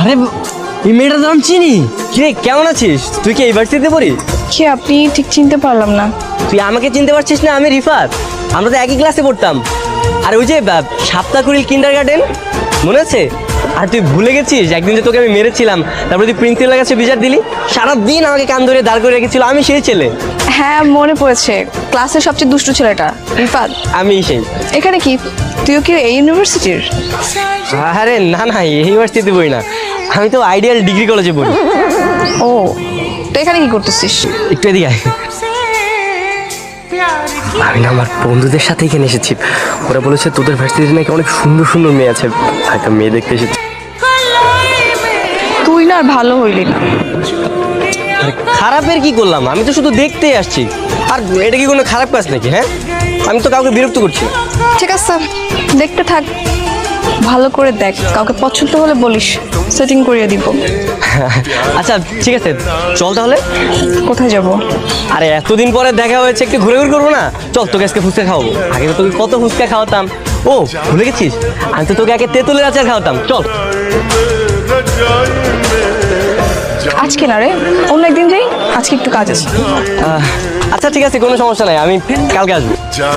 আরে এই মেয়েটার নাম চিনি। কিরে কেমন আছিস? তুই কি ইউনিভার্সিটিতে পড়ি? কে আপনি? ঠিক চিনতে পারলাম না। তুই আমাকে চিনতে পারছিস না? আমি রিফাত। আমরা তো একই ক্লাসে পড়তাম। আর ওই যে সাপ্তাহকুড়িল কিন্ডার গার্ডেন মনে আছে? আর তুই ভুলে গেছিস একদিন যে তোকে আমি মেরেছিলাম, তারপরে তুই প্রিন্সিপালের কাছে বিচার দিলি? সারাদিন আমাকে কান ধরে দাঁড় করে রেখেছিল, আমি সেই ছেলে। হ্যাঁ মনে পড়েছে, ক্লাসের সবচেয়ে দুষ্টু ছেলেটা রিফাত। আমি সেই। এখানে কি তুইও কি এই ইউনিভার্সিটির? আরে না না, এই ইউনিভার্সিটিতে পড়ি না, আমি তো আইডিয়াল ডিগ্রি কলেজে পড়ি। ও, তো এখানে কি করতেছিস? একটু এদিকে আয়। আমি না আমার বন্ধুদের সাথে এখানে এসেছি। ওরা বলেছে তোদের ভার্সিটিতে নাকি অনেক সুন্দর সুন্দর মেয়ে আছে, একটা মেয়ে দেখতে এসেছি। তুই না আর ভালো হইলি না। আরে খারাপের কি করলাম? আমি তো শুধু দেখতেই আসছি। আর এটা কি কোনো খারাপ কাজ নাকি? হ্যাঁ, আমি তো কাউকে বিরক্ত করছি না। ঠিক আছে, দেখতে থাক, ভালো করে দেখ, কাউকে পছন্দ হলে বলিস, সেটিং করিয়ে দিব। আচ্ছা ঠিক আছে, চল তাহলে। কোথায় যাব? আরে এতদিন পরে দেখা হয়েছে, একটু ঘুরে ঘুরে করবো না? চল, তোকে আজকে ফুচকা খাওয়াবো। আগে তো তোকে কত ফুচকা খাওয়াতাম। ও ভুলে গেছিস? আমি তো তোকে আগে তেঁতুলের আচার খাওয়াতাম। চল। আজকে না রে, অন্য একদিন যাই, আজকে একটু কাজ আছে। আচ্ছা ঠিক আছে, কোনো সমস্যা নাই, আমি কালকে আসবো।